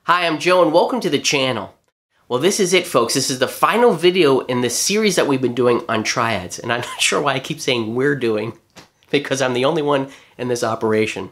Hi, I'm Joe and welcome to the channel. Well, this is it, folks. This is the final video in this series that we've been doing on triads. And I'm not sure why I keep saying we're doing, because I'm the only one in this operation.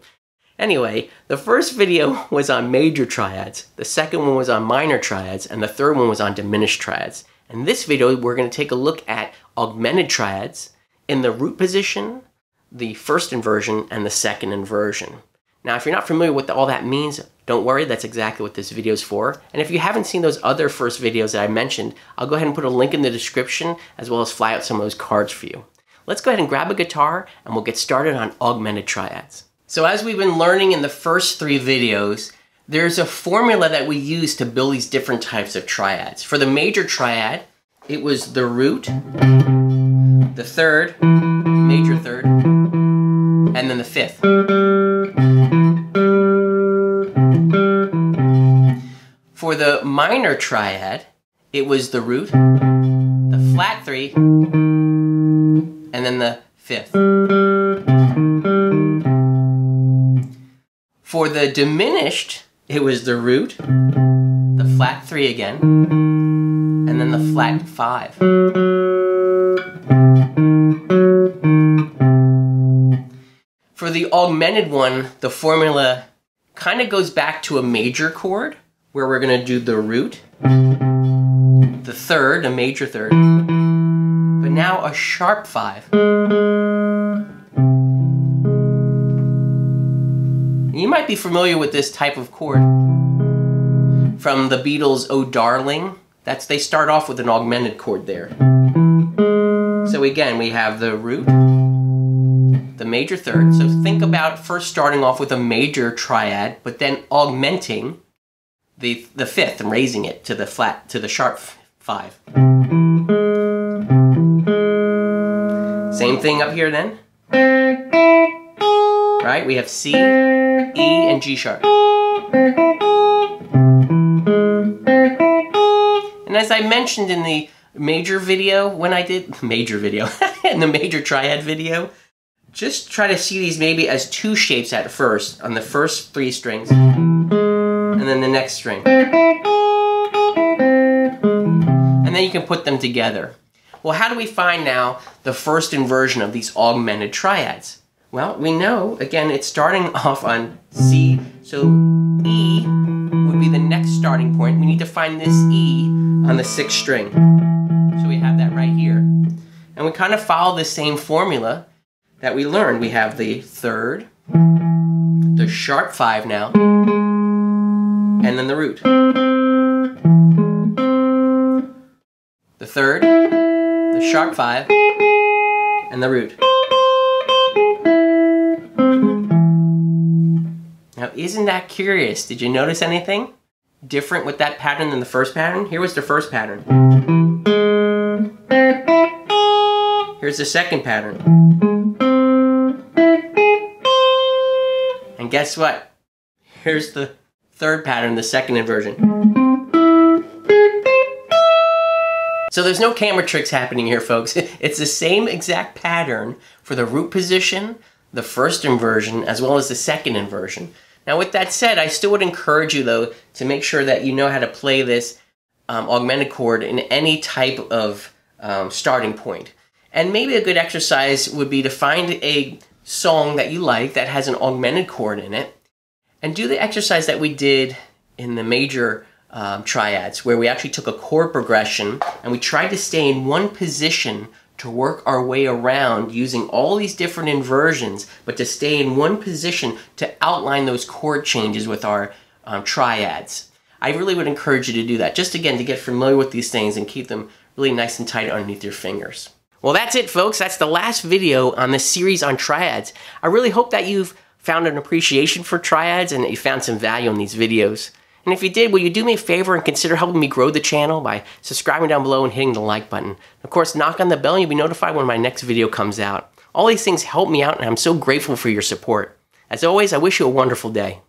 Anyway, the first video was on major triads, the second one was on minor triads, and the third one was on diminished triads. In this video, we're going to take a look at augmented triads in the root position, the first inversion, and the second inversion. Now, if you're not familiar with what all that means, don't worry, that's exactly what this video is for. And if you haven't seen those other first videos that I mentioned, I'll go ahead and put a link in the description as well as fly out some of those cards for you. Let's go ahead and grab a guitar and we'll get started on augmented triads. So as we've been learning in the first three videos, there's a formula that we use to build these different types of triads. For the major triad, it was the root, the third, major third, and then the fifth. For the minor triad, it was the root, the flat three, and then the fifth. For the diminished, it was the root, the flat three again, and then the flat five. For the augmented one, the formula kind of goes back to a major chord, where we're going to do the root, the third, a major third, but now a sharp five. You might be familiar with this type of chord from the Beatles' Oh Darling. They start off with an augmented chord there. So again, we have the root, the major third. So think about first starting off with a major triad, but then augmenting the fifth and raising it to the flat, to the sharp five. Same thing up here then. Right? We have C, E, and G sharp. And as I mentioned in the major video, in the major triad video, just try to see these maybe as two shapes at first, on the first three strings, and then the next string. And then you can put them together. Well, how do we find now the first inversion of these augmented triads? Well, we know, again, it's starting off on C, so E would be the next starting point. We need to find this E on the sixth string. So we have that right here. And we kind of follow the same formula that we learned. We have the third, the sharp five now, and then the root. The third, the sharp five, and the root. Now, isn't that curious? Did you notice anything different with that pattern than the first pattern? Here was the first pattern. Here's the second pattern. And guess what? Here's the third pattern, the second inversion. So there's no camera tricks happening here, folks. It's the same exact pattern for the root position, the first inversion, as well as the second inversion. Now with that said, I still would encourage you though to make sure that you know how to play this augmented chord in any type of starting point. And maybe a good exercise would be to find a song that you like that has an augmented chord in it, and do the exercise that we did in the major triads, where we actually took a chord progression and we tried to stay in one position to work our way around using all these different inversions, but to stay in one position to outline those chord changes with our triads. I really would encourage you to do that, just again to get familiar with these things and keep them really nice and tight underneath your fingers. Well, that's it, folks. That's the last video on this series on triads. I really hope that you've found an appreciation for triads and that you found some value in these videos. And if you did, will you do me a favor and consider helping me grow the channel by subscribing down below and hitting the like button. Of course, knock on the bell and you'll be notified when my next video comes out. All these things help me out and I'm so grateful for your support. As always, I wish you a wonderful day.